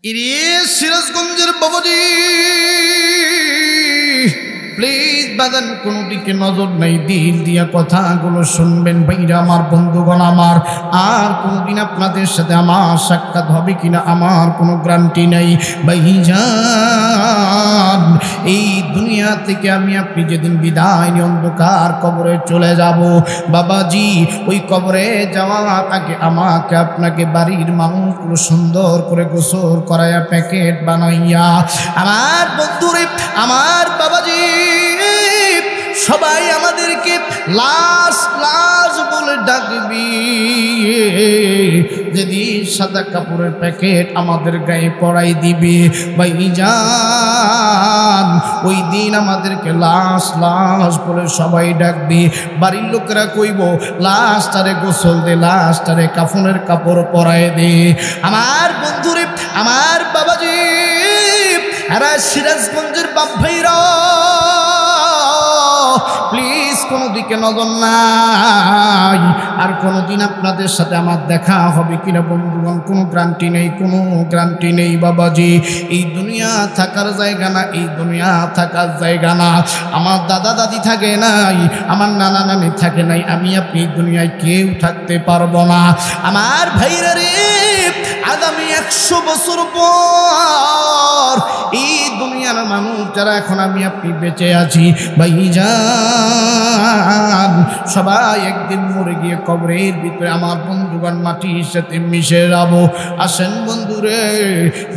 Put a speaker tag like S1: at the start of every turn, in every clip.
S1: ইরে সিরাজগঞ্জের বাবাজি, প্লিজ বাজান কোনো দিকে নজর নাই, দিল দিয়া কথাগুলো শুনবেন ভাইরা আমার, বন্ধুগণ আমার। আর কোনোদিন আপনাদের সাথে আমার সাক্ষাৎ হবে কিনা আমার কোনো গ্যারান্টি নাই ভাইজান। এই দুনিয়া থেকে আমি আপনি যেদিন বিদায় নিয়ে অন্ধকার কবরে চলে যাব বাবাজি, ওই কবরে যাওয়ার আগে আমাকে আপনাকে বাড়ির মানুষগুলো সুন্দর করে গোসল করাইয়া প্যাকেট বানাইয়া আমার বন্ধুরে আমার বাবাজি সবাই আমাদেরকে লাশ লাশ বলে ডাকবি। যেদিন সাদা কাপড়ের প্যাকেট আমাদের গায়ে পরাই দিবে ভাইজান, ওই দিন আমাদেরকে লাশ লাশ বলে সবাই ডাকবি। বাড়ির লোকেরা কইব লাশটারে গোসল দে, লাশটারে কাফনের কাপড় পরাই দে। আমার বন্ধুরে আমার বাবাজি, এরা সিরাজগঞ্জের বাপ ভাইরা, প্লিজ কোনো দিকে নজর নাই। আর কোনোদিন আপনাদের সাথে আমার দেখা হবে কিনা বন্ধুগণ কোনো গ্যারান্টি নেই, কোনো গ্যারান্টি নেই বাবাজি। এই দুনিয়া থাকার জায়গা না, এই দুনিয়া থাকার জায়গা না। আমার দাদা দাদি থাকে নাই, আমার নানা নানি থাকে নাই, আমি আপনি দুনিয়ায় কেউ থাকতে পারবো না। আমার ভাইরা রে, আগামী 100 বছর পর এই দুনিয়ার মানুষ যারা এখন আমি আপনি বেঁচে আছি ভাইজান, সবাই একদিন মরে গিয়ে কবরের ভিতরে আমার বন্ধুগণ মাটির সাথে মিশে যাব। আসেন বন্ধুরে,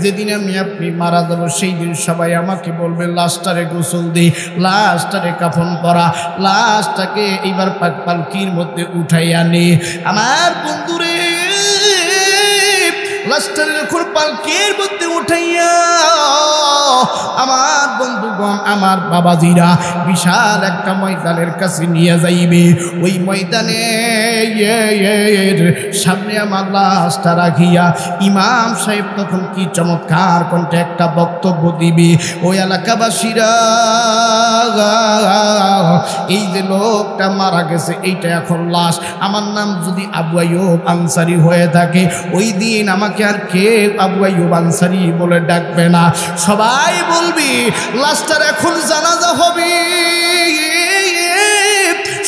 S1: যেদিন আমি আপনি মারা যাব সেই দিন সবাই আমাকে বলবে লাশটারে গোসল দি, লাশটারে কাফন পরা, লাশটাকে এইবার পালকির মধ্যে উঠাই আনি। আমার বন্ধুরে লাশটারে যখন পালকির মধ্যে উঠাইয়া আমার বন্ধুগণ আমার বাবাজিরা বিশাল একটা ময়দানের কাছে নিয়ে যাইবে। ওই ময়দানে সামনে আমার লাশটা রাখিয়া ইমাম সাহেব তখন কি চমৎকার কণ্ঠে একটা বক্তব্য দিবে। ওই এলাকাবাসীরা, এই যে লোকটা মারা গেছে এইটা এখন লাশ, আমার নাম যদি আবু আইয়ুব আনসারী হয়ে থাকে, ওই দিন আমাকে আর কেউ আবু আইয়ুব আনসারী বলে ডাকবে না, সবাই বলবি লাশটার এখন জানাজা হবে।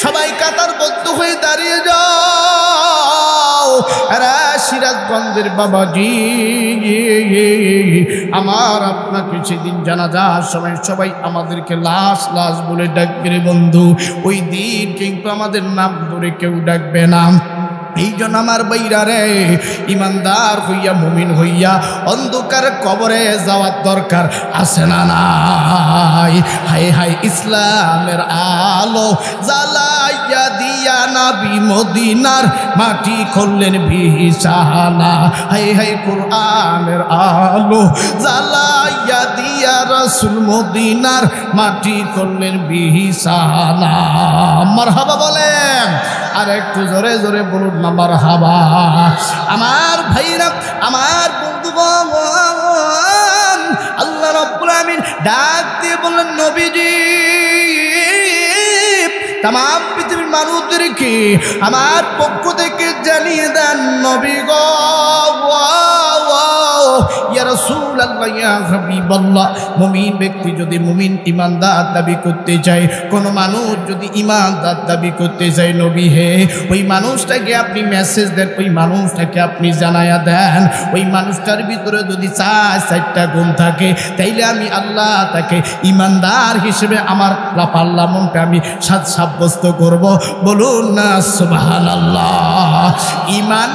S1: সবাই কাতারবদ্ধ হয়ে দাঁড়িয়ে যাও। সিরাজগঞ্জের বাবাজি, আমার আপনাকে সেদিন জানাজার সময় সবাই আমাদেরকে লাশ লাশ বলে ডাকবে রে বন্ধু। ওই দিন কিন্তু আমাদের নাম ধরে কেউ ডাকবে না। এই জন্য আমার বাইরা রে, ইমানদার হইয়া মুমিন হইয়া অন্ধকার কবরে যাওয়ার দরকার আছে না নাই? হায় হায় ইসলামের আলো জ্বালাইয়া দিয়া নবী মদিনার মাটি করলেন বিছানা। হায় হায় কোরআনের আলো জ্বালাইয়া দিয়া রাসূল মদিনার মাটি করলেন বিছানা। মারহাবা বলেন, আর একটু জোরে জোরে বলুন না মারহাবা। আমার ভাইরা, আমার বন্ধুগণ, আল্লাহ রাব্বুল আমিন ডাক দিয়ে বললেন নবীজি तमाम পৃথিবীর মানুষদেরকে আমার পক্ষ থেকে জানিয়ে দেন নবী গো, ইয়া রাসূলুল্লাহ ইয়া হাবিবাল্লাহ, মুমিন ব্যক্তি যদি মুমিন ইমানদার দাবি করতে চায়, কোন মানুষ যদি ইমানদার দাবি করতে চায়, নবী হে ওই মানুষটাকে আপনি মেসেজ দেন, ওই মানুষটাকে আপনি জানায়া দেন। ওই মানুষটার ভিতরে যদি 4টা গুণ থাকে, তাইলে আমি আল্লাহ তাকে ইমানদার হিসেবে আমার পার্লামেন্টে আমি সাব্যস্ত করব। বলুন না সুবহানাল্লাহ। ইমান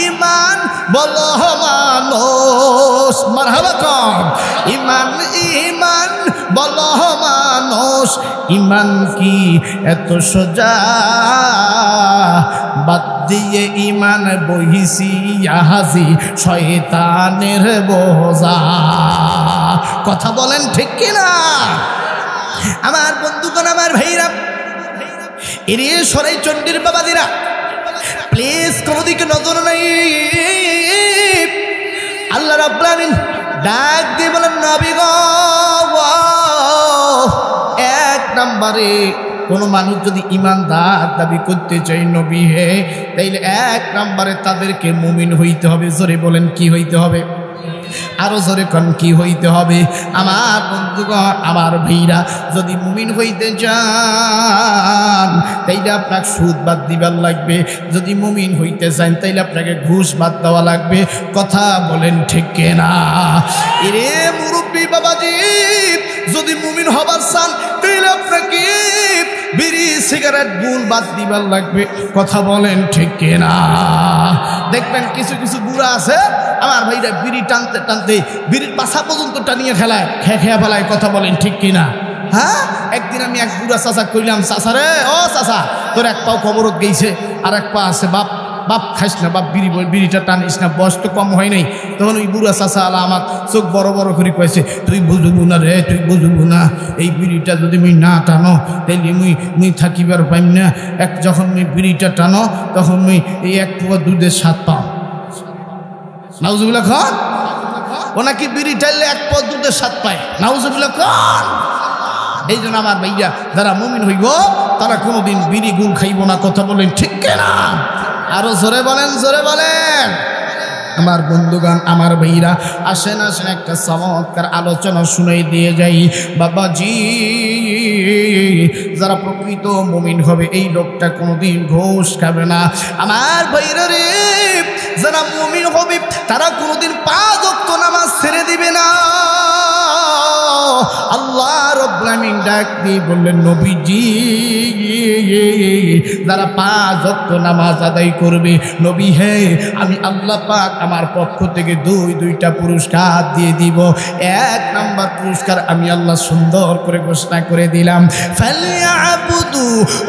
S1: ইমান বলো মানুষ, মারহাবা কম। ইমান ইমান বলো মানুষ, ইমান কি এত সোজা? বাদ দিয়ে ইমান বহিছি হাজি শয়তানের বোঝা। কথা বলেন ঠিক কিনা আমার বন্ধুগণ, আমার ভাইরা, এরে সরাই চণ্ডীর বাবাদিরা, প্লিজ কোনো দিকে নজর নাই। আল্লাহ রাব্বুল আমিন ডাক দিয়ে বলেন নবী গো, 1 নম্বরে কোনো মানুষ যদি ইমানদার দাবি করতে চায় নবী হে, তাইলে 1 নম্বরে তাদেরকে মুমিন হইতে হবে। জোরে বলেন কি হইতে হবে? আরো জোরে কোন কি হইতে হবে? আমার বন্ধুগণ, আমার ভাইরা, যদি মুমিন হইতে চান তাইলে আপনাকে সুদ বাদ দিবার লাগবে। যদি মুমিন হইতে চান তাইলে আপনাকে ঘুষ বাদ দেওয়া লাগবে। কথা বলেন ঠিক কিনা? এরে মুরব্বী বাবাজি, যদি মুমিন হবার চান তাইলে আপনাকে বিড়ি সিগারেট গুল বাদ দিবার লাগবে। কথা বলেন ঠিক কিনা? দেখবেন কিছু কিছু বুড়া আছে আমার ভাইরা, বিড়ি টানতে টানতে বিড়ির পাশা পর্যন্ত টানিয়ে খেলায়, খেয়া ফেলায়। কথা বলেন ঠিক কিনা? হ্যাঁ, একদিন আমি এক বুড়া চাচা কইলাম, চাচা রে, ও চাচা, তোর এক পাও কবরত গেছে, আর এক পা আছে, বাপ বাপ খাইস না, বাপ বিড়িটা টানিস না, বয়স তো কম হয় নাই। তখন ওই বুড়া চাচা আলা আমার চোখ বড় বড় করে কয়েছে, তুই বুঝবো না রে, তুই বুঝবো না, এই বিড়িটা যদি মুই না টানো তাইলে মুই থাকিবার পাইম না। যখন মুই বিড়িটা টানো তখন মুই এই এক পোয়া দুধের স্বাদ পাও। নাউজুবিল্লাহ খান। ও নাকি বিড়ি টাইলে এক পোয়া দুধের স্বাদ পায়। নাউজুবিল্লাহ খান। এই জন্য আমার ভাইয়া, যারা মুমিন হইব তারা কোনোদিন বিড়ি গুল খাইব না। কথা বলেন ঠিক কিনা? আরো জোরে বলেন, জোরে বলেন। আমার বন্ধুগণ, আমার ভাইরা, আসেন আসেন একটা চমৎকার আলোচনা শুনে দিয়ে যাই। বাবাজি, যারা প্রকৃত মুমিন হবে এই লোকটা কোনোদিন ঘুষ খাবে না। আমার ভাইরা রে, যারা মুমিন হবে তারা কোনোদিন 5 ওয়াক্ত নামাজ ছেড়ে দিবে না। আল্লাহ রাব্বুল আমিন ডাক দিয়ে বললেন, নবীজি, যারা 5 ওয়াক্ত নামাজ আদায় করবে, নবী হে, আমি আল্লাহ পাক আমার পক্ষ থেকে দুইটা পুরস্কার দিয়ে দিব। 1 নাম্বার পুরস্কার আমি আল্লাহ সুন্দর করে ঘোষণা করে দিলাম, ফালইয়াবুদু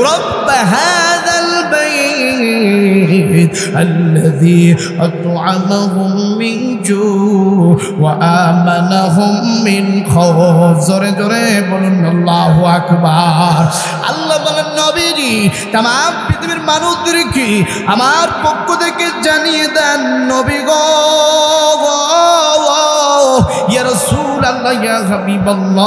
S1: রাব্ব হাযাল বাইত আল্লাযী আত'আমাহুম মিন জু' ওয়া আমানাহুম মিন খাউফ। জোরে জোরে বলুন আল্লাহু আকবার। আল্লাহ বলেন, নবীজি, तमाम পৃথিবীর মানুষদেরকে আমার পক্ষ থেকে জানিয়ে দেন, নবী গো, ইয়া রাসূলুল্লাহ, ইয়া হাবিবাল্লাহ,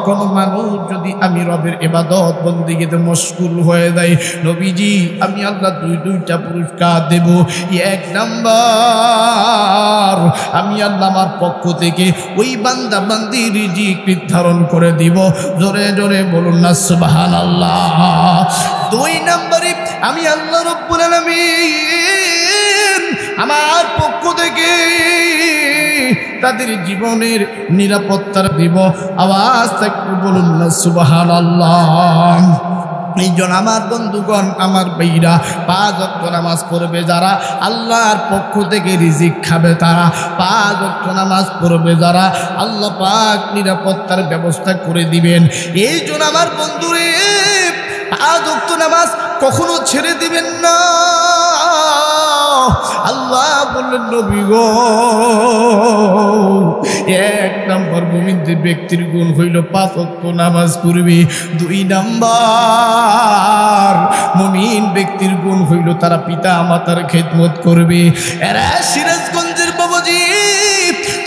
S1: কোন মানুষ যদি আমি রবের ইবাদত বন্দেগীতে মশগুল হয়ে যায়, নবীজি, আমি আল্লাহ দুইটা পুরস্কার দেব। 1 নাম্বার, আমি আল্লাহ আমার পক্ষ থেকে ওই বান্দা বান্দির রিজিক নির্ধারণ করে দিব। জোরে জোরে বলুন না সুবহানাল্লাহ। 2 নম্বরে, আমি আল্লাহ রাব্বুল আলামিন আমার পক্ষ থেকে তাদের জীবনের নিরাপত্তা দিব। আওয়াজ থেকে বলুন না সুবহানাল্লাহ। এই জন্য আমার বন্ধুগণ, আমার ভাইরা, 5 ওয়াক্ত নামাজ পড়বে যারা, আল্লাহর পক্ষ থেকে রিজিক খাবে তারা। 5 ওয়াক্ত নামাজ পড়বে যারা, আল্লাহ পাক নিরাপত্তার ব্যবস্থা করে দিবেন। এই জন্য আমার বন্ধুরে, 5 ওয়াক্ত নামাজ কখনো ছেড়ে দিবেন না। আল্লাহ বললেন, নবী গো, 1 নম্বর মুমিনদের ব্যক্তির গুণ হইল 5 ওয়াক্ত নামাজ পড়বে। 2 নম্বর মুমিন ব্যক্তির গুণ হইল তারা পিতা মাতার খেদমত করবে। এরা সিরাজগঞ্জের বাবাজি,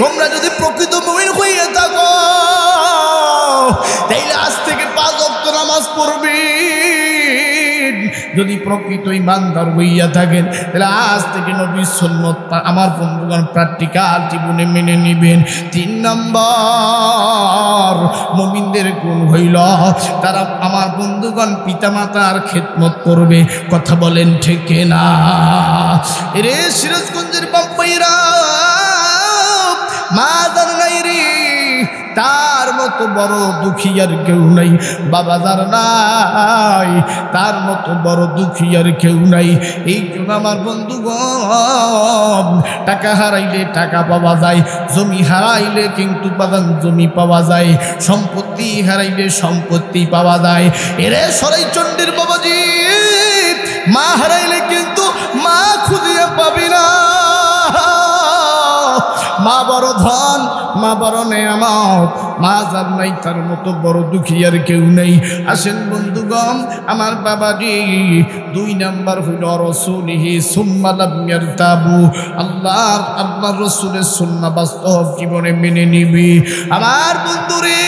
S1: তোমরা যদি প্রকৃত মুমিন হইয়া থাকো তাইলে আজ থেকে 5 ওয়াক্ত নামাজ পড়বে। যদি প্রকৃত ইমানদার হইয়া থাকেন তাহলে আজ থেকে নবীর সুন্নাত আমার বন্ধুগণ প্র্যাকটিক্যাল জীবনে মেনে নিবেন। 3 নম্বর মুমিনদের গুণ হইল তারা আমার বন্ধুগণ পিতামাতার খেদমত করবে। কথা বলেন ঠিক না? রে সিরাজগঞ্জের বাপ্পাইরা, মা জান নাই রে, তার মতো বড় দুঃখী আর কেউ নাই। বাবা যার নাই তার মতো বড় দুঃখী আর কেউ নাই। এই জন্য আমার বন্ধুগণ, টাকা হারাইলে টাকা পাওয়া যায়, জমি হারাইলে কিন্তু জমি পাওয়া যায়, সম্পত্তি হারাইলে সম্পত্তি পাওয়া যায়। এরে সরাইচন্ডীর বাবাজি, মা হারাইলে কিন্তু মা খুঁজিয়া পাবি না। মা বড় ধন, মা বড় নেয়ামত, মা যার নাই তার মতো বড় দুঃখী আর কেউ নেই। আসেন বন্ধুগণ, আমার বাবাজি 2 নাম্বার হইল রাসূলিহি সুম্মা লাম ইয়ারতাবু, আল্লাহর রাসূলের সুন্নাহ বাস্তব জীবনে মেনে নিবি। আমার বন্ধুরে,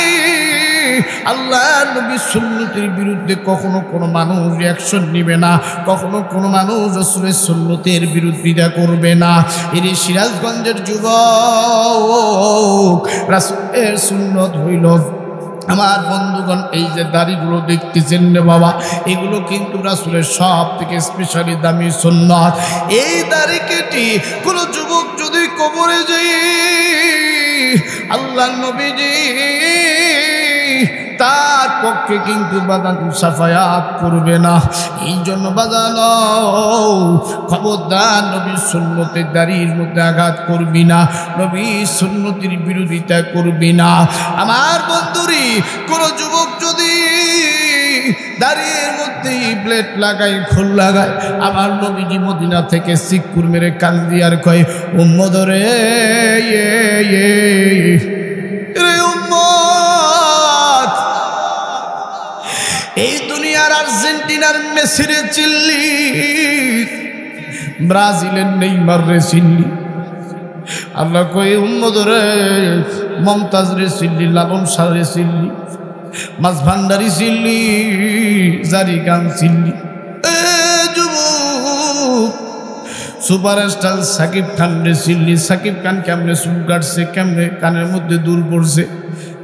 S1: আল্লাহ নবী সুন্নতের বিরুদ্ধে কখনো কোনো মানুষ রিয়াকশন নিবে না, কখনো কোনো মানুষ রাসূলের সুন্নতের বিরোধিতা করবে না। এর সিরাজগঞ্জের যুবক, রাসূলের সুন্নত হইল আমার বন্ধুগণ, এই যে দাড়িগুলো দেখতেছেন রে বাবা, এগুলো কিন্তু রাসূলের সব থেকে স্পেশালি দামি সুন্নাত। এই দাড়ি কেটে কোন যুবক যদি কবরে যায়, আল্লাহ নবীজি তার পক্ষে কিন্তু বাদান সাফায়াত করবে না। এই জন্য বাজানো খবরদার নবীর সুন্নতের দাড়ির মধ্যে আঘাত করবি না, নবীর সুন্নতির বিরোধিতা করবি না। আমার বন্ধুরি, কোন যুবক যদি দাড়ির মধ্যে ব্লেড লাগায়, খোল লাগায়, আমার নবীজি মদিনা থেকে সিক্কুর মেরে কান্দি আর কয়, উম্মত রে উম্মত, এই দুনিয়ার আর্জেন্টিনার মেসিরে চিল্লি, ব্রাজিলের নেইমার রে চিল্লি, আল্লাহ কয় উম্মত রে মমতাজ রে চিল্লি, লালন শাহ রে চিল্লি, মাছ ভান্ডারি চিল্লি, জারি গান চিল্লি। সুপারস্টার সাকিব খান রে চিল্লি, সাকিব খান কেমনে চুল কাটছে, কেমনে কানের মধ্যে দুল পড়ছে,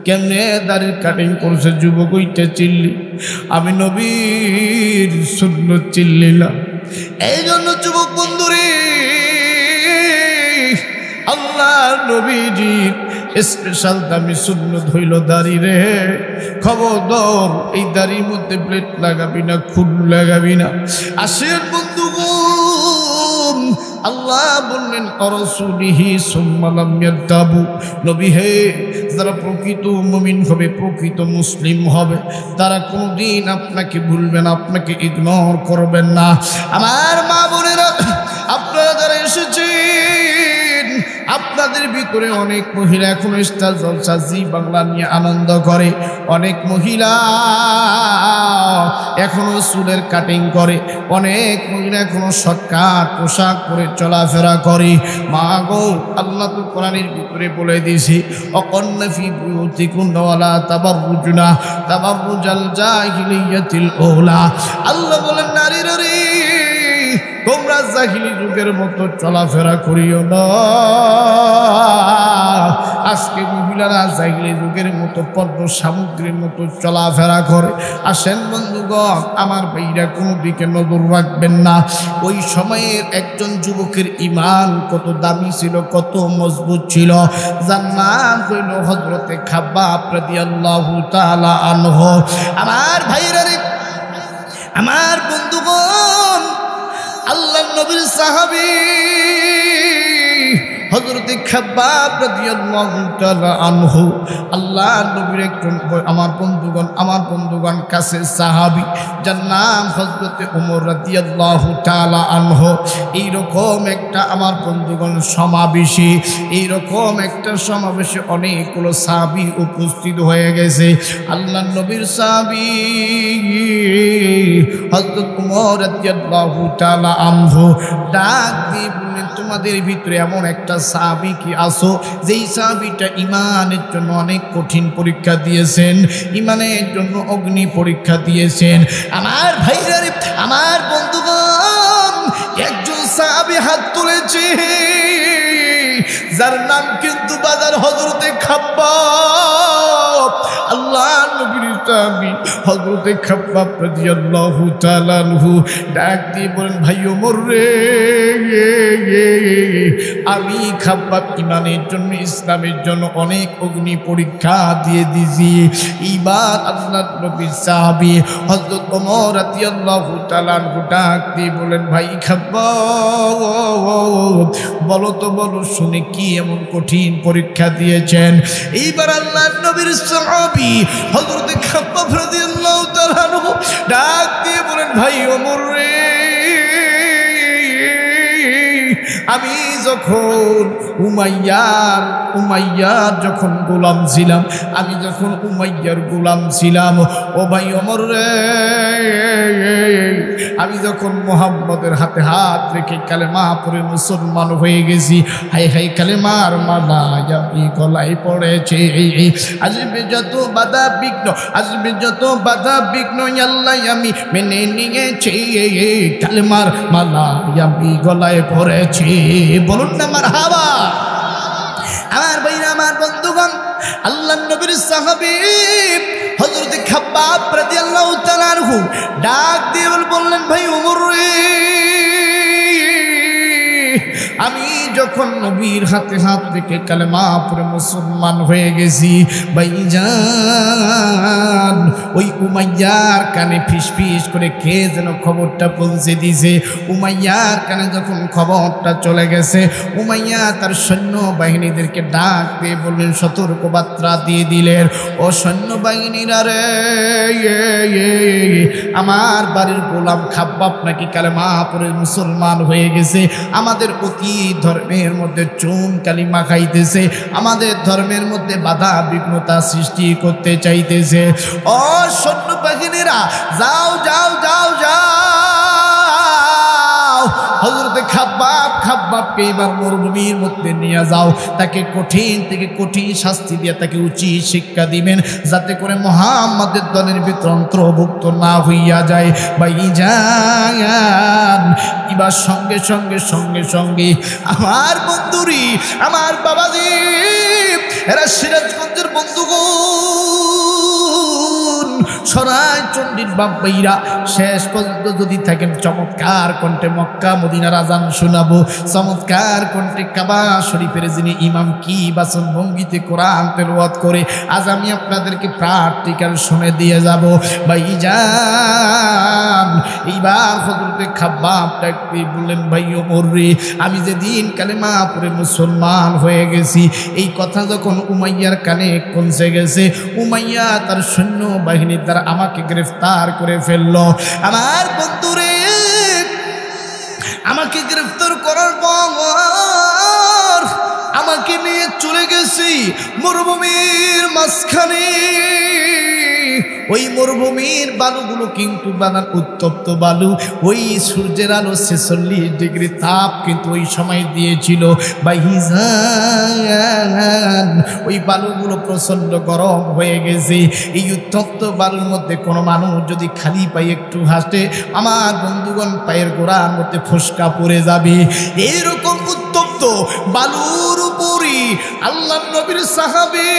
S1: কেমনে দাড়ির কাটিং করছে, যুবক ওইটা চিল্লি। আমি নবীর সুন্নত চিল্লিলাম। এই জন্য যুবক বন্ধুরে, আল্লাহ নবীজির স্পেশাল দামি সুন্নত হইল দাড়ি রে। খবরদার এই দাড়ির মধ্যে ব্লেড লাগাবি না, খুল লাগাবি না। আসেন বন্ধুগণ, আল্লাহ বললেন অরসুলিহি সুম্মা লাম ইয়ারতাবু, নবী হে, যারা প্রকৃত মুমিন হবে, প্রকৃত মুসলিম হবে, তারা কোনদিন আপনাকে ভুলবেন, আপনাকে ইগনোর করবেন না। আমার মা বোনেরা, আপনারা যারা এসেছেন, আপনাদের ভিতরে অনেক মহিলা এখনো স্টার জলসা জি বাংলা নিয়ে আনন্দ করে, অনেক মহিলা এখনো চুলের কাটিং করে, অনেক মহিলা এখনো শর্টকাট পোশাক পরে চলাফেরা করে। মা গো, আল্লাহ তো কোরআনের ভিতরে বলে দিয়েছে, অকন্যা ফি বুয়ুতিকুন্না ওয়ালা তাবাররুজনা তাবাররুজাল জাহিলিয়াতিল উলা। আল্লাহ বলেন, নারীরা রে, তোমরা জাহিলি যুগের মতো চলাফেরা করিও না। আজকে মহিলারা জাহিলি যুগের মতো পণ্য সামগ্রীর মতো চলাফেরা করে। আসেন বন্ধুগণ, আমার ভাইরা, কোনো দিকে নজর রাখবেন না। ওই সময়ের একজন যুবকের ইমান কত দামি ছিল, কত মজবুত ছিল, যার নাম হইল হযরতে খাব্বাব রাদিয়াল্লাহু তাআলা আনহু। আমার ভাইরা রে, আমার বন্ধুগণ, আল্লাহ নবীর সাহাবী হযরতে খাব্বাব রাদিয়াল্লাহু তাআলা আনহু, আল্লাহ নবীর একজন আমার বন্ধুগণ কাছে সাহাবী, যার নাম হযরতে ওমর রাদিয়াল্লাহু তাআলা আনহু। এইরকম একটা আমার বন্ধুগণ সমাবেশে, এইরকম একটা সমাবেশে অনেকগুলো সাহাবী উপস্থিত হয়ে গেছে। আল্লাহ নবীর সাহাবী হযরত ওমর রাদিয়াল্লাহু তাআলা আনহু ডাক দিয়ে বললেন, তোমাদের ভিতরে এমন একটা সাহাবী কি আসো, যেই সাহাবীটা ইমানের জন্য অনেক কঠিন পরীক্ষা দিয়েছেন, ইমানের জন্য অগ্নি পরীক্ষা দিয়েছেন। আমার ভাইরা রে, আমার বন্ধুগণ, একজন সাহাবী হাত তুলেছে, যার নাম কিন্তু বাজার হযরতে খাব্বাব। আল্লাহ নবীর সাহাবী হযরতে খাব্বাব রাদিয়াল্লাহু তাআলা আনহু ডাক দিয়ে বলেন, ভাই ওমর রে, আমি খাব্বাব ইমানের জন্য, ইসলামের জন্য অনেক অগ্নি পরীক্ষা দিয়ে দিয়েছি। এইবার আল্লাহ নবীর সাহাবী হযরত ওমর রাদিয়াল্লাহু তাআলা আনহু ডাক দিয়ে বলেন, ভাই খাব্বাব, বলো তো, বলো শুনে, কি এমন কঠিন পরীক্ষা দিয়েছেন? এইবার আল্লাহ নবীর সাহাবী হযরতে খাব্বাব রাদিয়াল্লাহু তাআলা আনহু ডাক দিয়ে বলেন, ভাই ওমর রে, আমি যখন উমাইয়ার যখন গোলাম ছিলাম, আমি যখন উমাইয়ার গোলাম ছিলাম, ও ভাই ওমর রে, আমি যখন মুহাম্মদের হাতে হাত রেখে কালেমা পড়ে মুসলমান হয়ে গেছি, হাই হাই কালেমার মালা আমি গলায় পড়েছে। আসবে যত বাধা বিঘ্ন, আসবে যত বাধা বিঘ্ন, আল্লাহ আমি মেনে নিয়েছি, কালেমার মালা আমি গলায় পড়েছি। বলুন না মারহাবা। আমার ভাইরা, আমার বন্ধুগণ, আল্লাহর নবীর সাহাবী হযরত খাব্বাব রাদিয়াল্লাহু তাআলা আনহু ডাক দিয়ে বললেন, ভাই ওমর রে, আমি যখন নবীর হাতে হাত রেখে কালেমা পড়ে মুসলমান হয়ে গেছি, ভাইজান ওই উমাইয়ার কানে ফিস ফিস করে কে যেন খবরটা পৌঁছে দিছে। উমাইয়ার কানে যখন খবরটা চলে গেছে, উমাইয়া তার সৈন্য বাহিনীদেরকে ডাক দিয়ে বললেন, সতর্ক বার্তা দিয়ে দিলেন, ও সৈন্যবাহিনীরা রে, আমার বাড়ির গোলাম খাব্বাব নাকি কালেমা পড়ে মুসলমান হয়ে গেছে, আমাদের অতি ধর্মের মধ্যে চুন কালি মাখাইতেছে, আমাদের ধর্মের মধ্যে বাধা বিঘ্নতা সৃষ্টি করতে চাইতেছে। ও সৈন্য বাহিনীরা, যাও যাও যাও যাও, হযরত খাব্বাবকে এবার মরুভূমির মধ্যে নিয়ে যাও, তাকে কঠিন থেকে কঠিন শাস্তি দিয়ে তাকে উচিত শিক্ষা দিবেন, যাতে করে মুহাম্মাদের দলের ভিতর অন্তর্ভুক্ত না হইয়া যায়। ভাইজান এবার সঙ্গে সঙ্গে সঙ্গে সঙ্গে আমার বন্ধুরি, আমার বাবাজি, এরা সিরাজগঞ্জের বন্ধুগণ, সরাই চণ্ডীর বাপ্পাইরা, শেষ পর্যন্ত যদি থাকেন চমৎকার কণ্ঠে মক্কা মদিনার আজান শোনাবো, চমৎকার কণ্ঠে কাবা শরীফের যিনি ইমাম কি বাচন ভঙ্গিতে কোরআন তেলাওয়াত করে আজ আমি আপনাদেরকে প্র্যাকটিক্যাল শুনে দিয়ে যাব। ভাইজান এইবার হযরতে খাব্বাব ডাকতে বললেন, ভাই ওমর রে, আমি যেদিন কালেমা পড়ে মুসলমান হয়ে গেছি, এই কথা যখন উমাইয়ার কানে পৌঁছে গেছে, উমাইয়া তার সৈন্য বাহিনীর দ্বারা আমাকে গ্রেফতার করে ফেলল। আমার বন্ধুরে, আমাকে গ্রেফতার করার পর আমাকে নিয়ে চলে গেছি মরুভূমির মাঝখানে। ওই মরুভূমির বালুগুলো কিন্তু বানান উত্তপ্ত বালু, ওই সূর্যের আলো 46 ডিগ্রি তাপ কিন্তু ওই সময় দিয়েছিল। ভাইজান ওই বালুগুলো প্রচণ্ড গরম হয়ে গেছে। এই উত্তপ্ত বালুর মধ্যে কোনো মানুষ যদি খালি পায়ে একটু হাসে, আমার বন্ধুগণ পায়ের গোড়ার মধ্যে ফোসকা পড়ে যাবে। এইরকম উত্তপ্ত বালুর উপরে আল্লাহর নবীর সাহাবী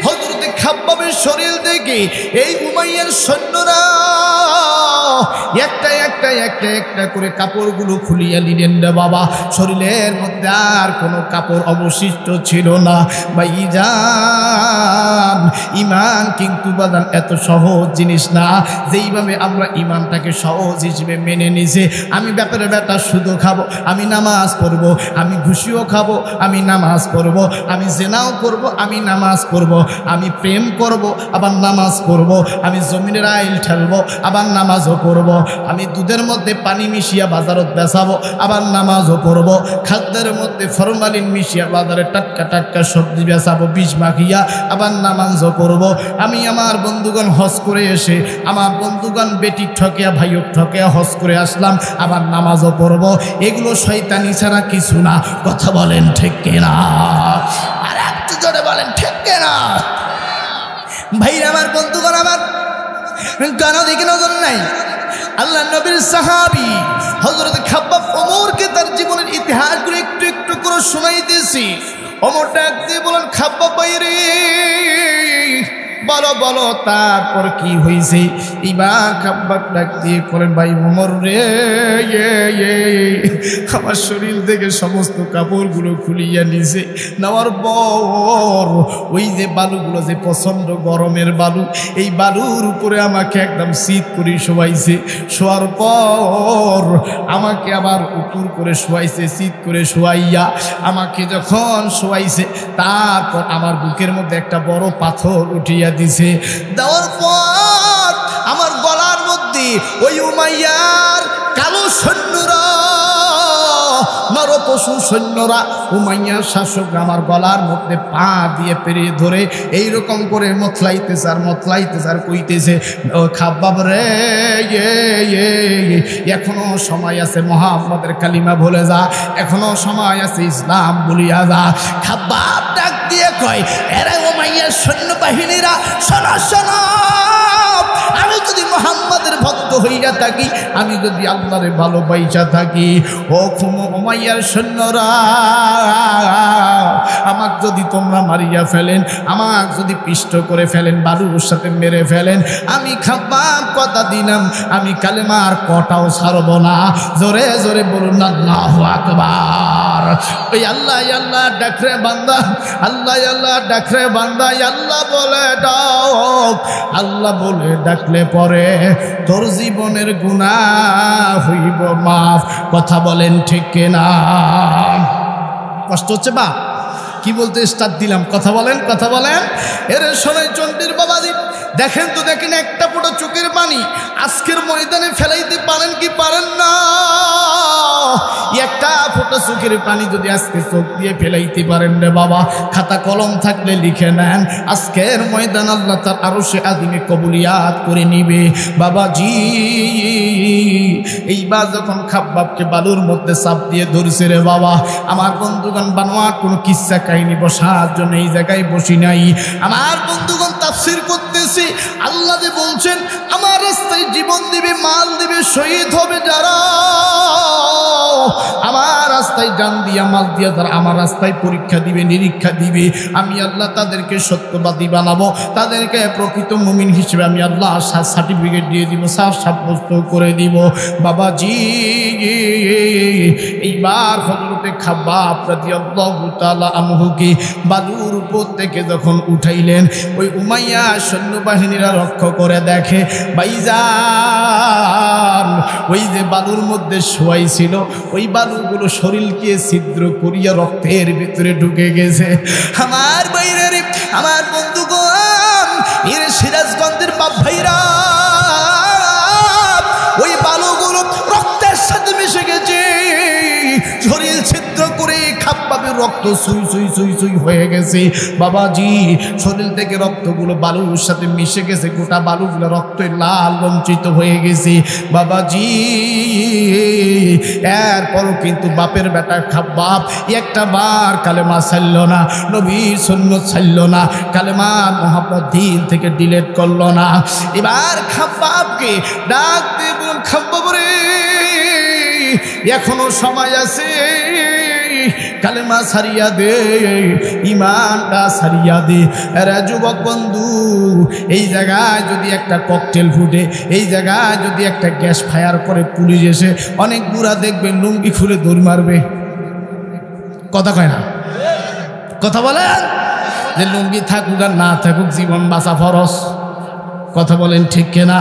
S1: হযরত খাব্বাবের শরীর থেকে এই উমাইয়ার সৈন্যরা একটা করে কাপড়গুলো খুলিয়া নিলেন রে বাবা। শরীরের মধ্যে আর কোনো কাপড় অবশিষ্ট ছিল না। ভাইজান ঈমান কিন্তু বাদান এত সহজ জিনিস না, যেইভাবে আমরা ঈমানটাকে সহজ হিসেবে মেনে নিছে। আমি ব্যাপারে ব্যাটা সুদও খাবো, আমি নামাজ পড়বো, আমি ঘুষিও খাবো, আমি নামাজ পড়বো, আমি জেনাও করবো, আমি নামাজ পড়বো, আমি প্রেম করব আবার নামাজ পড়বো, আমি জমিনের আইল ঠেলবো আবার নামাজও পড়বো, আমি দুধের মধ্যে পানি মিশিয়া বাজারত বেচাবো আবার নামাজও পড়বো, খাদ্যের মধ্যে ফরমালিন মিশিয়া বাজারে টাটকা টাটকা সবজি বেচাবো বিষ মাখিয়া আবার নামাজও পড়বো। আমি আমার বন্ধুগণ হজ করে এসে আমার বন্ধুগণ বেটি ঠকিয়া ভাইও ঠকিয়া হজ করে আসলাম, আবার নামাজও পড়বো। এগুলো শয়তানি ছাড়া কিছু না। কথা বলেন ঠিক কিনা? আর একটু জোরে বলেন ঠিক কিনা? ভাইরা আমার বন্ধুগণ, আমার কেন দিকে নজর নাই? আল্লাহ নবীর সাহাবী হযরত খাব্বাব ওমরকে তার জীবনের ইতিহাসগুলো একটু একটু করে শোনাইতেছি। ওমর ডাক দিয়ে বলেন, খাব্বাব ভাই রে, বলো বলো তারপর কি হয়েছে? এবার খাব্বাব ডাক দিয়ে বলেন, ভাই ওমর রে, আমার শরীর থেকে সমস্ত কাপড়গুলো খুলিয়া নিছে। নেওয়ার পর ওই যে বালুগুলো, যে প্রচণ্ড গরমের বালু, এই বালুর উপরে আমাকে একদম শীত করে শোয়াইছে। শোয়ার পর আমাকে আবার উপর করে শোয়াইছে, শীত করে শোয়াইয়া আমাকে যখন শোয়াইছে, তারপর আমার বুকের মধ্যে একটা বড় পাথর উঠিয়া দিছে। দেওয়ার পর আমার গলার মধ্যে ওই উমাইয়ার কালো সৈন্যরা নরপশু সৈন্যরা উমাইয়ার শাসকরা আমার গলার মধ্যে পা দিয়ে পেরিয়ে ধরে এইরকম করে মতলাইতেছে আর মতলাইতেছে আর কইতেছে, ও খাব্বাব রে, এখনো সময় আছে, মুহাম্মাদের কালিমা ভুলে যা, এখনো সময় আছে, ইসলাম বলিয়া যা। খাব্বাব ডাক দিয়ে কয়, এরা উমাইয়ার সৈন্যবাহিনীরা, শোনো শোনো, আমি যদি মুহাম্মাদের ভক্ত হইয়া থাকি, আমি যদি আল্লাহরে ভালোবাসা থাকি, ও উমাইয়ার সৈন্যরা, আমাকে যদি তোমরা মারিয়া ফেলেন, আমাকে যদি পিষ্ট করে ফেলেন, বালুর সাথে মেরে ফেলেন, আমি খাব্বাব কথা দিলাম, আমি কালেমার কটাও ছাড়ব না। জোরে জোরে বলুন আল্লাহু আকবার। ওই আল্লাহ আল্লাহ ডাকরে বান্দা, আল্লাহ আল্লাহ ডাকরে বান্দা, আল্লাহ বলে ডাক, আল্লাহ বলে ডাকলে পরে তোর জীবনের গুনাহ হইব মাফ। কথা বলেন ঠিক কিনা? কষ্ট হচ্ছে বা কি বলতে স্টার্ট দিলাম? কথা বলেন, কথা বলেন। এর শোনাই চন্ডীর বাবাজি, দেখেন তো, দেখেন একটা ফোঁটা চোখের পানি আজকের ময়দানে ফেলাইতে পারেন কি পারেন না? একটা ফোঁটা চোখের পানি যদি আজকে চোখ দিয়ে ফেলাইতে পারেন রে বাবা, খাতা কলম থাকলে লিখে নেন, আজকের ময়দান আল্লাহ তার আরশে আযিমে কবুলিয়াত করে নিবে বাবাজি। এইবার যখন খাব্বাবকে বালুর মধ্যে চাপ দিয়ে ধরছে রে বাবা, আমার বন্ধুগণ বানোয়ার কোনো কিচ্ছা কাহিনী বসার জন্য এই জায়গায় বসি নাই। আমার বন্ধুগণ তাফসীর করতেছি, আল্লাহ যে বলছেন আমার রাস্তায় জীবন দিবে, মাল দিবে, শহীদ হবে যারা, আমার রাস্তায় জান দিয়া মাল দিয়া যারা আমার রাস্তায় পরীক্ষা দিবে, নিরীক্ষা দিবে, আমি আল্লাহ তাদেরকে সত্যবাদী বানাবো, তাদেরকে প্রকৃত মুমিন হিসেবে আমি আল্লাহ সার্টিফিকেট দিয়ে দিব, সাব্যস্ত করে দিব বাবাজি। এইবার হযরতে খাব্বাব রাদিয়াল্লাহু তাআলা আনহুকে বালুর উপর থেকে যখন উঠাইলেন, ওই উমাইয়া সৈন্যবাহিনীরা লক্ষ্য করে দেখে, ভাইজান ওই যে বালুর মধ্যে শোয়াই ছিল, ওই বালুগুলো শরীরকে ছিদ্র করিয়া রক্তের ভিতরে ঢুকে গেছে। আমার বাইরের আমার বন্ধুগণ, এর সিরাজগঞ্জের বাপ ভাইরা, ওই বালুগুলো রক্তের সাথে মিশে গেছে, শরীর ছিদ্র করে খাব্বাবের রক্ত সুই সুই সুই সুই হয়ে গেছে বাবাজি। শরীর থেকে রক্তগুলো বালুর সাথে মিশে গেছে, গোটা বালুগুলো রক্তে লাল রঞ্জিত হয়ে গেছে বাবাজি। এরপরও কিন্তু বাপের বেটা খাব্বাব একটা বার কালেমা ছাড়ল না, নবীর সুন্নাত ছাড়ল না, কালেমার মুহাব্বত দিল থেকে ডিলিট করল না। এবার খাব্বাবকে ডাক দিয়ে বলুন, খাব্বাব রে, এখনো সময় আছে, কালেমা ছাড়িয়া দে, ইমানটা ছাড়িয়া দে। এরা যুবক বন্ধু, এই জায়গায় যদি একটা ককটেল ফুটে, এই জায়গায় যদি একটা গ্যাস ফায়ার করে পুলিশ এসে, অনেক বুড়া দেখবেন লুঙ্গি খুলে দৌড় মারবে। কথা কয় না? কথা বলেন যে লুঙ্গি থাকুক আর না থাকুক, জীবন বাঁচা ফরজ। কথা বলেন ঠিক কিনা?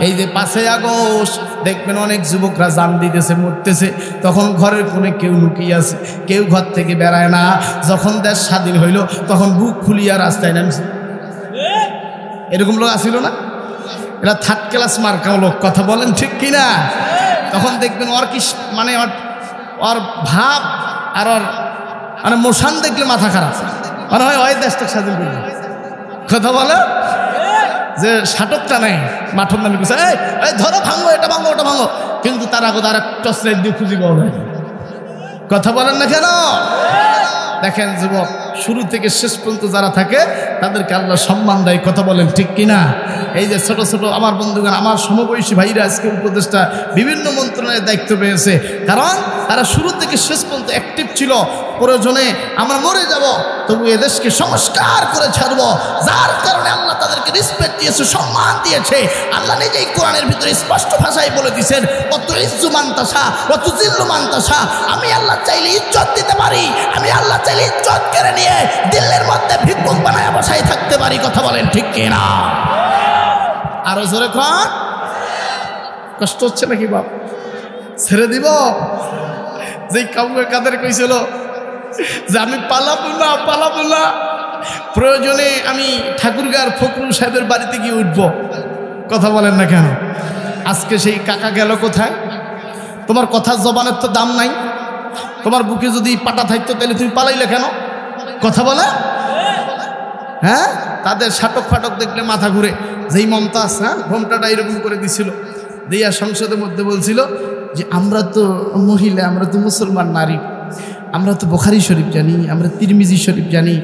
S1: এই যে 5ই আগস্ট দেখবেন অনেক যুবকরা জান দিতেছে, মরতেছে, তখন ঘরের কোণে কেউ লুকিয়ে আছে, কেউ ঘর থেকে বেড়ায় না। যখন দেশ স্বাধীন হইল তখন বুক খুলিয়া রাস্তায় নামছে। এরকম লোক আসিল না? এরা 3rd ক্লাস মার্কা লোক। কথা বলেন ঠিক কিনা? তখন দেখবেন ওর কি মানে ওর ভাব আর ওর মানে মোশান দেখলে মাথা খারাপ, মানে হয় ওই দেশটা স্বাধীন করবে। কথা বলে যে শাটকটা নেই, মাঠর নামে কিছু, এই ধরো, ভাঙো, এটা ভাঙো, ওটা ভাঙো, কিন্তু তার আগে তারা টসলাইট দিয়ে খুঁজি পাওয়া যায়। কথা বলেন না কেন? দেখেন যুবক, শুরু থেকে শেষ পর্যন্ত যারা থাকে তাদেরকে আল্লাহ সম্মান দেয়। কথা বলেন ঠিক কিনা? এই যে ছোট ছোট আমার বন্ধুগণ, আমার সমবয়সী ভাইরা আজকে উপদেষ্টা বিভিন্ন মন্ত্রণালয়ের দায়িত্ব পেয়েছে, কারণ তারা শুরু থেকে শেষ পর্যন্ত অ্যাক্টিভ ছিল। প্রয়োজনে আমরা মরে যাব, তবু এদেশকে সংস্কার করে ছাড়ব, যার কারণে আল্লাহ তাদেরকে রেসপেক্ট দিয়েছে, সম্মান দিয়েছে। আল্লাহ নিজেই কোরআনের ভিতরে স্পষ্ট ভাষায় বলে দিয়েছেন, অত ইজ্জু মানতাসা, অত জিল্লু মানতাসা। আমি আল্লাহ চাইলে ইজ্জত দিতে পারি, আমি আল্লাহ চাইলে ইজ্জত কেড়ে নিয়ে দিল্লির মধ্যে ভিক্ষুক বানায় বসায় থাকতে পারি। কথা বলেন ঠিক কিনা? আরো জোরে কর। কষ্ট হচ্ছে নাকি বাপ? ছেড়ে দিব? যে কাদের কইছিল যে আমি পালাবো না, প্রয়োজনে আমি ঠাকুরগাঁর ফখরুল সাহেবের বাড়িতে গিয়ে উঠবো। কথা বলেন না কেন? আজকে সেই কাকা গেল কোথায়? তোমার কথার জবানের তো দাম নাই। তোমার বুকে যদি পাটা থাকতো তাহলে তুমি পালাইলে কেন? কথা বলে। হ্যাঁ, তাদের সাটক ফাটক দেখলে মাথা ঘুরে। যেই মমতাজ ঘোমটাটা এরকম করে দিছিল, দিয়া সংসদের মধ্যে বলছিল যে আমরা তো মহিলা, আমরা তো মুসলমান নারী, আমরা তো বুখারী শরীফ জানি, আমরা তিরমিজি শরীফ জানি,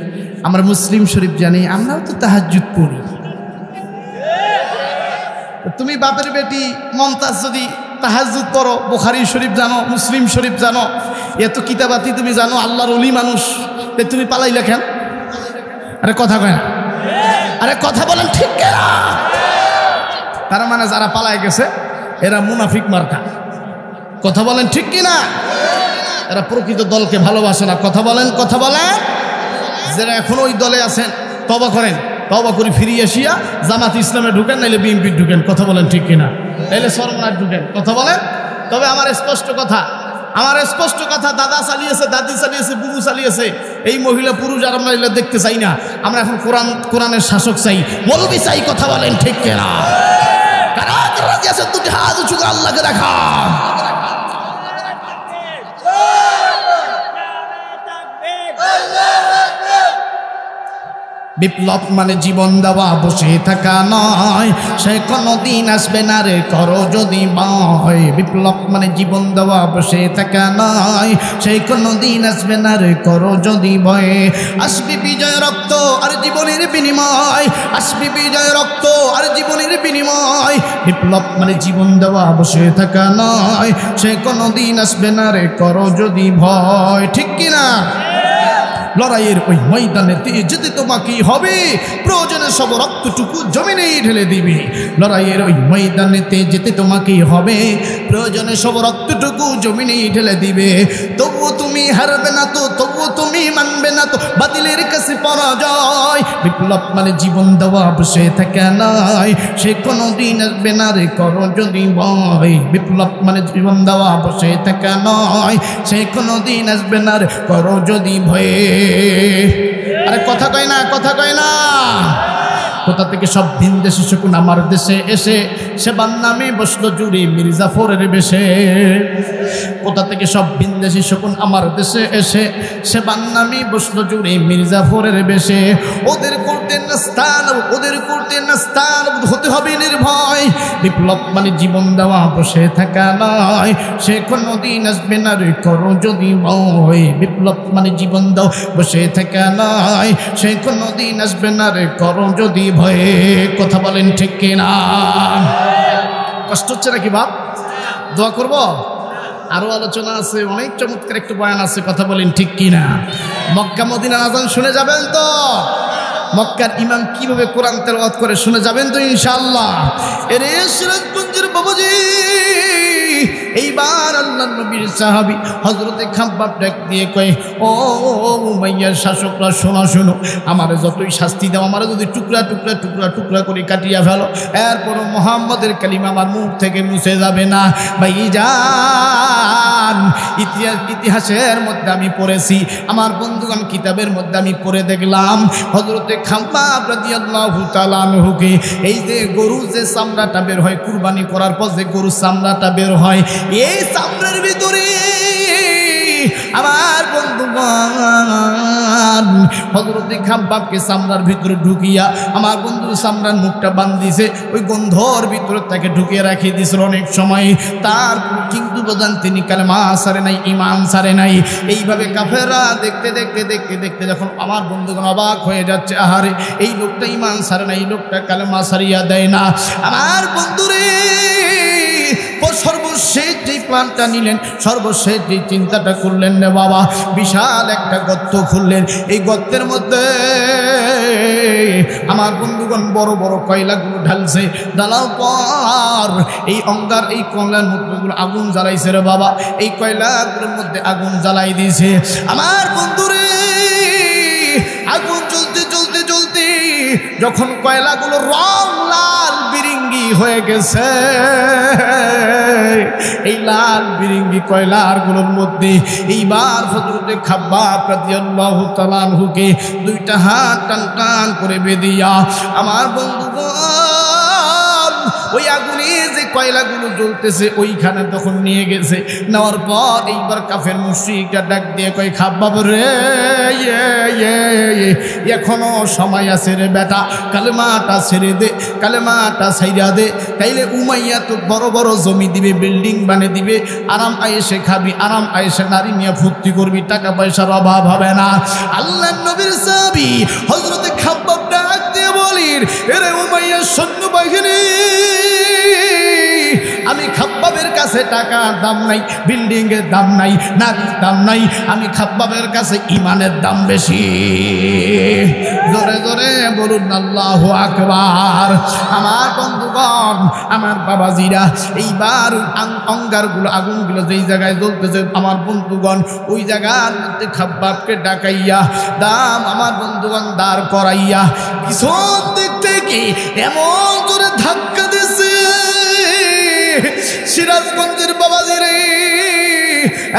S1: আমরা মুসলিম শরীফ জানি, আমরাও তো তাহাজ্জুদ পড়ি। তুমি বাপের বেটি মমতাজ যদি তাহাজ্জুদ পড়ো, বুখারী শরীফ জানো, মুসলিম শরীফ জানো, এত কিতাবাতি তুমি জানো, আল্লাহর ওলি মানুষ, তুমি পালাইলে কেন? আরে কথা কয় না, আরে কথা বলেন ঠিক কেনা? তার মানে যারা পালায় গেছে এরা মুনাফিক মার্কা। কথা বলেন ঠিক কিনা? এরা প্রকৃত দলকে ভালোবাসে না। কথা বলেন, কথা বলেন। যারা এখন ওই দলে আছেন তওবা করেন, তওবা করে ফিরিয়ে আসিয়া জামাত ইসলামে ঢুকেন, নাইলে বিএনপি ঢুকেন। কথা বলেন ঠিক কিনা? নাইলে শরমনায় ঢুকেন। কথা বলেন। তবে আমার স্পষ্ট কথা, আমার স্পষ্ট কথা, দাদা চালিয়েছে, দাদি চালিয়েছে, বুবু চালিয়েছে, এই মহিলা পুরুষ আর আমরা এগুলো দেখতে চাই না। আমরা এখন কোরআনের শাসক চাই, মৌলবি চাই। কথা বলেন ঠিক কিনা? কারা কারা দিয়েছে দুটি হাত উঁচু করে আল্লাহকে দেখা। বিপ্লব মানে জীবন দেওয়া, বসে থাকা নয়, সে কোনদিন আসবে না রে করো যদি ভয়। বিপ্লব মানে জীবন দেওয়া, বসে থাকা নয়, সে কোনদিন আসবে না রে করো যদি ভয়। আসবে বিজয় রক্ত আর জীবনের বিনিময়, আসবে বিজয় রক্ত আর জীবনের বিনিময়। বিপ্লব মানে জীবন দেওয়া, বসে থাকা নয়, সে কোনদিন আসবে না রে করো যদি ভয়। ঠিক কিনা? লড়াইয়ের ওই ময়দানেতে যেতে তোমাকেই হবে, প্রয়োজনে সব রক্তটুকু জমিনেই ঢেলে দিবে। লড়াইয়ের ওই ময়দানেতে যেতে তোমাকেই হবে, প্রয়োজনে সব রক্তটুকু জমিনেই ঢেলে দিবে। তবুও তুমি হারবে না তো, তবুও তুমি মানবে না তো বাতিলের কাছে পরাজয়। বিপ্লব মানে জীবন দেওয়া, বসে থাকা নয়, সে কোনদিন আসবে না রে করো যদি ভয়। বিপ্লব মানে জীবন দেওয়া, বসে থাকা নয়, সে কোনদিন আসবে না রে করো যদি ভয়ে। আরে কথা কয় না, কথা কয় না। কোথা থেকে সব ভিন দেশে শকুন আমার দেশে এসে, সেবার নামে বসলো জুড়ে মির্জাফরের বেশে। কোথা থেকে সব ভিন দেশে শকুন আমার দেশে এসে, সেবার নামে বসলো জুড়ে মির্জাফরের বেশে। ওদের করতে না স্থান, ওদের করতে না স্থান, হতে হবে নির্ভয়। বিপ্লব মানে জীবন দেওয়া, বসে থাকা নয়, সে কোনদিন আসবে না রে করো যদি ভয়। বিপ্লব মানে জীবন দাও, বসে থাকা নয়, সে কোনদিন আসবে না রে করো যদি ভয়ে। কথা বলেন ঠিক কিনা? কষ্ট হচ্ছে নাকি বাপ? দোয়া করব? আরো আলোচনা আছে, অনেক চমৎকার একটু বয়ান আছে। কথা বলেন ঠিক কিনা? মক্কা মদিনার আযান শুনে যাবেন তো? মক্কার ইমাম কিভাবে কোরআন তেলাওয়াত করে শুনে যাবেন তো ইনশাআল্লাহ। এরে সিরাজগঞ্জের বাবাজি, এইবার আল্লাহর নবীর সাহাবী হযরতে খাব্বাব ডাক দিয়ে কয়, ও উমাইয়ার শাসকরা শোনো শোনো, আমারে যতই শাস্তি দাও, আমারে যদি টুকরা টুকরা টুকরা টুকরা করে কাটিয়া ফেলো, এরপর মুহাম্মদের কালিমা আমার মুখ থেকে মুছে যাবে না। ভাইজান, ইতিহাসের মধ্যে আমি পড়েছি, আমার বন্ধুগণ কিতাবের মধ্যে আমি পড়ে দেখলাম, হযরতে খাব্বাব রাদিয়াল্লাহু তাআলা আনহুকে এই যে গরু যে চামড়াটা বের হয় কুরবানি করার পর, যে গরুর চামড়াটা বের হয়, এই চামড়ার ভিতরে আমার বন্ধুগণ হযরতে খাব্বাবকে চামড়ার ভিতরে ঢুকিয়া আমার বন্ধু চামড়ার মুখটা বান্ধিছে, ওই গন্ধর ভিতরে তাকে ঢুকিয়ে রাখিয়ে দিয়েছিল অনেক সময়। তার কিন্তু বোঝান তিনি কালেমা ছাড়ে নাই, ঈমান ছাড়ে নাই। এইভাবে কাফেররা দেখতে দেখতে দেখতে দেখতে যখন আমার বন্ধুগণ অবাক হয়ে যাচ্ছে, আহারে এই লোকটা ঈমান ছাড়ে না, এই লোকটা কালেমা ছাড়িয়া দেয় না। আমার বন্ধুরে সর্বশেষ যেই প্ল্যানটা নিলেন, সর্বশেষ যেই চিন্তাটা করলেন রে বাবা, বিশাল একটা গর্ত খুললেন। এই গর্তের মধ্যে আমার বন্ধুগণ বড় বড় কয়লাগুলো ঢালছে, ঢালার পর এই অঙ্গার এই কয়লার মধ্যে আগুন জ্বালাইছে রে বাবা, এই কয়লাগুলোর মধ্যে আগুন জ্বালাই দিয়েছে। আমার বন্ধুরে আগুন জ্বলতে জ্বলতে জ্বলতে যখন কয়লাগুলো রং লাল বিরিঙ্গি হয়ে গেছে, এই লাল বিরিঙ্গি কয়লাগুলোর মধ্যে এইবার হযরতে খাব্বাব রাদিয়াল্লাহু তাআলা আনহুকে দুইটা হাত টান টান করে বেঁধিয়া আমার বন্ধুগণ ওই আগুনে যে কয়লাগুলো জ্বলতেছে ওইখানে তখন নিয়ে গেছে। নেওয়ার পর এইবার কাফের মুশরিকটা ডাক দিয়ে কয় খাব্বাব রে, এখনো সময় আছে রে বেটা, কালেমাটা ছেড়ে দে, কালেমাটা ছাইরা দে, তাইলে উমাইয়া তো বড় বড় জমি দিবে, বিল্ডিং বানিয়ে দিবে, আরাম আয়েসে খাবি, আরাম আয়েসে নারী নিয়ে ফুর্তি করবি, টাকা পয়সার অভাব হবে না। আল্লাহর নবীর সাহাবী হযরতে খাব্বাব ডাক দিয়ে বলেন, এরে উমাইয়ার সৈন্যবাহিনী, আমি খাব্বাবের কাছে টাকার দাম নাই, বিল্ডিং এর দাম নাই, নারীর দাম নাই, আমি খাব্বাবের কাছে ইমানের দাম বেশি। জোরে জোরে বলুন আল্লাহু আকবার। আমার বন্ধুগণ, আমার বাবাজিরা, এইবার অঙ্গারগুলো, আগুনগুলো যেই জায়গায় জ্বলতেছে আমার বন্ধুগণ, ওই জায়গার মধ্যে খাব্বাবকে ডাকাইয়া দাম আমার বন্ধুগণ দাঁড় করাইয়া পিছন দিক থেকে এমন জোরে ধাক্কা দিছে, সিরাজগঞ্জের বাবাজি রে,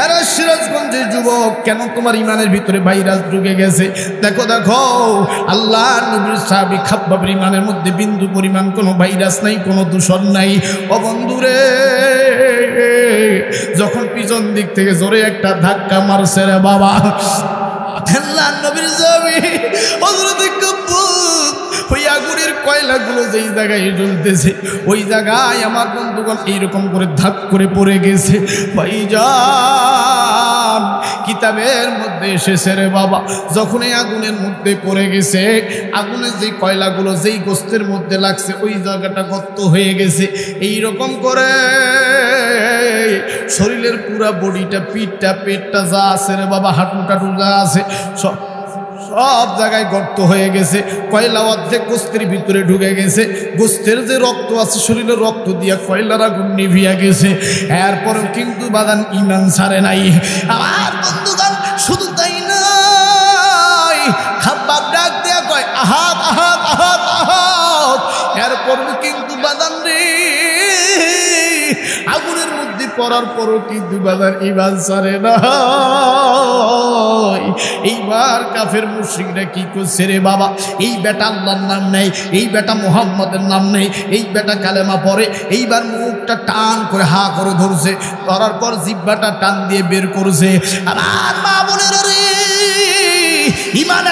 S1: আরে সিরাজগঞ্জের যুবক, কেন তোমার ইমানের ভিতরে ভাইরাস ঢুকে গেছে? দেখো দেখো, আল্লাহর নবীর সাহাবী খাব্বাবের ইমানের মধ্যে বিন্দু পরিমাণ কোনো ভাইরাস নাই, কোনো দূষণ নাই। ও বন্ধুরে, যখন পিছন দিক থেকে জোরে একটা ধাক্কা মারছে রে বাবা, আল্লাহর নবীর সাহাবী হযরতে খাব্বাব ওই আগুনের কয়লাগুলো যেই জায়গায় জ্বলতেছে ওই জায়গায় আমার বন্ধুগণ এইরকম করে ধাপ করে পড়ে গেছে। ভাইজান, কিতাবের মধ্যে এসেছে রে বাবা, যখন এই আগুনের মধ্যে পড়ে গেছে, আগুনের যে কয়লাগুলো যেই গোস্তের মধ্যে লাগছে ওই জায়গাটা গর্ত হয়ে গেছে, এইরকম করে শরীরের পুরা বডিটা, পিঠটা, পেটটা যা আছে রে বাবা, হাঁটু টাটু যা আছে সব জায়গায় গর্ত হয়ে গেছে। কয়লা অর্ধেক গোস্তের ভিতরে ঢুকে গেছে, গোস্তের যে রক্ত আছে শরীরের রক্ত দিয়া কয়লার আগুন নিভিয়া গেছে। এরপরেও কিন্তু বাদান ইমান ছাড়ে নাই। আমার বন্ধুগণ, শুধু তাই নয়, খাব্বাব ডাক দেয়া কয় আহাত আহাত আহাত আহাত। এরপরেও কিন্তু বাদান রে, আগুনের মধ্যে পড়ার পরও কিন্তু বাদান ইমান ছাড়ে না। এইবার কাফের মুশরিকরা কি করছে রে বাবা, এই বেটা আল্লাহর নাম নেই, এই বেটা মুহাম্মদের নাম নেই, এই বেটা কালেমা পড়ে, এইবার মুখটা টান করে হা করে ধরছে, ধরার পর জিহ্বাটা টান দিয়ে বের করছে। আমার মা বোনেরা রে, ইমান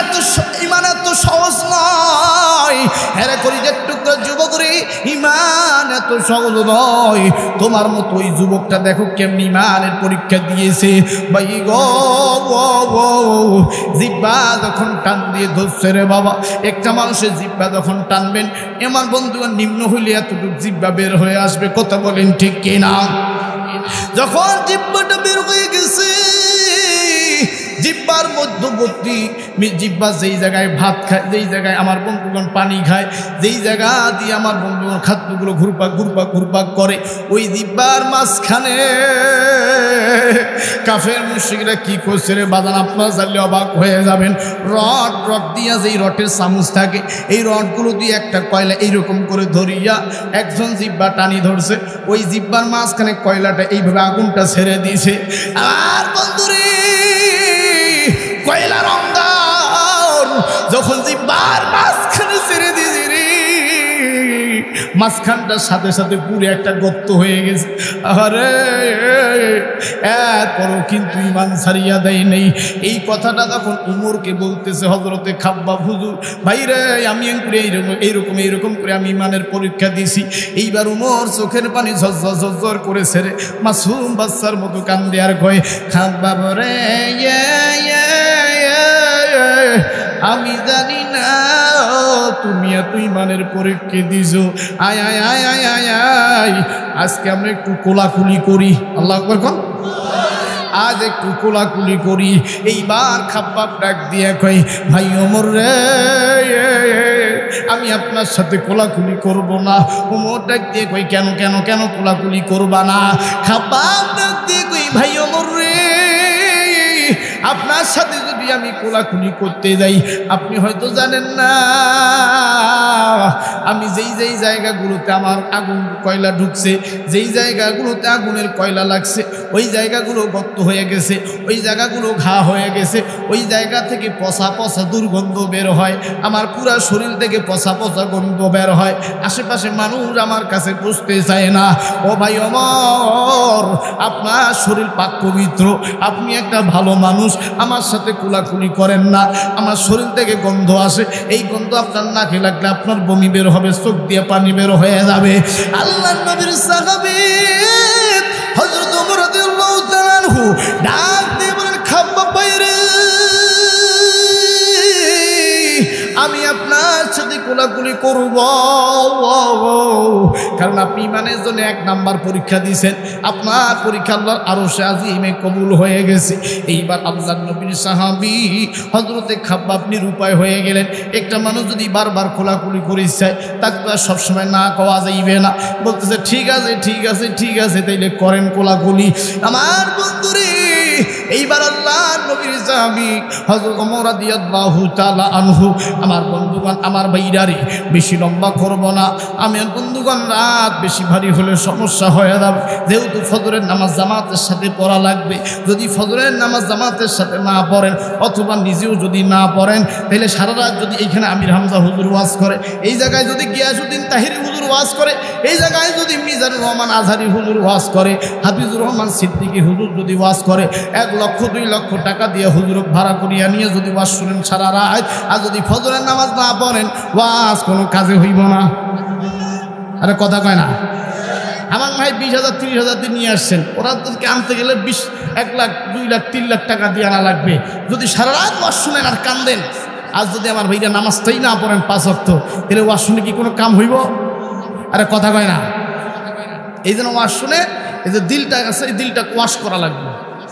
S1: এত সহজ নয়। হেরে করি যে টুকরা যুবক রে, ইমান এত সহজ নয়। তোমার মতো ওই যুবকটা দেখো কেমনি ইমানের পরীক্ষা দিয়েছে। ভাই গো, জিহ্বা যখন টান দিয়ে ধরছে রে বাবা, একটা মানুষের জিহ্বা যখন টানবেন, আমার বন্ধুগণ নিম্ন হইলে এতটুকু জিহ্বা বের হয়ে আসবে। কথা বলেন ঠিক কিনা? যখন জিহ্বাটা বের হয়ে গেছে, জিহ্বার মধ্যবর্তী জিহ্বা যেই জায়গায় ভাত খায়, যেই জায়গায় আমার বন্ধুগণ পানি খায়, যেই জায়গা দিয়ে আমার বন্ধুগণ খাদ্যগুলো ঘুরপাক ঘুরপাক ঘুরপাক করে, ওই জিহ্বার মাঝখানে কাফের মুশরিকরা কি করছে রে বাজান, আপনারা জানলে অবাক হয়ে যাবেন। রড দিয়া যেই রটের চামচ থাকে, এই রডগুলো দিয়ে একটা কয়লা এইরকম করে ধরিয়া একজন জিহ্বা টানি ধরছে, ওই জিহ্বার মাঝখানে কয়লাটা এইভাবে আগুনটা ছেড়ে দিয়েছে। আর বন্ধুরে, কয়লার অঙ্গার যখন জিহ্বার মাঝখানে ছেড়ে দিয়েছে রে, মাঝখানটার সাথে সাথে পুরো একটা গর্ত হয়ে গেছে। আরে এরপরও কিন্তু ইমান ছাড়িয়া দেয় নেই। এই কথাটা যখন উমরকে বলতেছে হযরতে খাব্বাব, হুজুর ভাই রে, আমি এইরকম করে আমি ইমানের পরীক্ষা দিছি। এইবার উমর চোখের পানি ঝরঝর ঝরঝর করেছে রে, মাসুম বাচ্চার মতো কান্দে আর কয়, খাব্বাব রে, আমি জানি না তুমি এত ইমানের পরীক্ষা দিছো। আয় আয় আয় আয় আয় আয়, আজকে আমরা একটু কোলাকুলি করি। আল্লাহু আকবার কোন, আজ একটু কোলাকুলি করি। এইবার খাব্বাব ডাক দিয়ে কই, ভাই ওমর রে, আমি আপনার সাথে কোলাকুলি করব না। ওমর ডাক দিয়ে কই, কেন কেন কেন কোলাকুলি করবা না? খাব্বাব ডাক দিয়ে কই, ভাই ওমর রে, আপনার সাথে যদি আমি কোলাকুলি করতে যাই, আপনি হয়তো জানেন না আমি যেই জায়গাগুলোতে আমার আগুন কয়লা ঢুকছে, যেই জায়গাগুলোতে আগুনের কয়লা লাগছে, ওই জায়গাগুলো গর্ত হয়ে গেছে, ওই জায়গাগুলো ঘা হয়ে গেছে, ওই জায়গা থেকে পচা পচা দুর্গন্ধ বের হয়, আমার পুরা শরীর থেকে পচা পচা গন্ধ বের হয়, আশেপাশে মানুষ আমার কাছে পুষতে চায় না। ও ভাই ওমর, আপনার শরীর পাক পবিত্র, আপনি একটা ভালো মানুষ, আমার সাথে কুলাকুলি করেন না, আমার শরীর থেকে গন্ধ আসে, এই গন্ধ আপনার নাকে লাগলে আপনার বমি বের হবে, চোখ দিয়ে পানি বের হয়ে যাবে। আল্লাহর নবীর সাহাবী হযরত ওমর রাদিয়াল্লাহু তাআলা আনহু ডাক দিয়ে বলেন, খাব্বাব ভাই রে, আমি আপনার সাথে কোলাকুলি করব, কারণ আপনি ইমানের জন্য 1 নাম্বার পরীক্ষা দিয়েছেন, আপনার পরীক্ষা আল্লাহর আরশে আজিমে কবুল হয়ে গেছে। এইবার আল্লাহর নবীর সাহাবী হযরতে খাব্বাব নিরুপায় হয়ে গেলেন। একটা মানুষ যদি বারবার কোলাকুলি করে চায়, তাকে তো আর সবসময় না কওয়া যাইবে না, বলতেছে ঠিক আছে ঠিক আছে ঠিক আছে, তাইলে করেন কোলাকুলি। আমার বন্ধুরে, এইবার আল্লাহর নবীর সাহাবী হযরত ওমর রাদিয়াল্লাহু তাআলা আনহু, আমার বন্ধুগণ, আমার ভাইরারে, বেশি লম্বা করব না আমি বন্ধুগণ, রাত বেশি ভারী হলে সমস্যা হয়ে যাবে, যেহেতু ফজরের নামাজ জামাতের সাথে পড়া লাগবে। যদি ফজরের নামাজ জামাতের সাথে না পড়েন, অথবা নিজেও যদি না পড়েন, তাহলে সারা রাত যদি এইখানে আমির হামজা হুজুর ওয়াজ করে, এই জায়গায় যদি গিয়াসউদ্দিন তাহিরি হুজুর ওয়াজ করে, এই জায়গায় যদি মিজানুর রহমান আজহারি হুজুর ওয়াজ করে, হাফিজুর রহমান সিদ্দিকী হুজুর যদি ওয়াজ করে, 1 লক্ষ 2 লক্ষ টাকা দিয়ে হুজুর ভাড়া করিয়া নিয়ে যদি ওয়াজ শুনেন সারা রাত, আর যদি ফজরের নামাজ না পড়েন, ওয়াজ কোনো কাজে হইব না। আরে কথা কয় না? আমার ভাই 20,000 30,000 দিয়ে নিয়ে আসছেন, ওরা তোকে আনতে গেলে 1 লাখ 2 লাখ 3 লাখ টাকা দিয়ে আনা লাগবে। যদি সারা রাত ওয়াজ শুনেন আর কান্দেন, আজ যদি আমার ভাইরা নামাজটাই না পড়েন 5 ওয়াক্ত, তাহলে ওয়াজ শুনে কি কোনো কাম হইব? আরে কথা কয় না? এই জন্য ওয়াজ শুনে এই যে দিলটা আছে, এই দিলটা ওয়াশ করা লাগবে।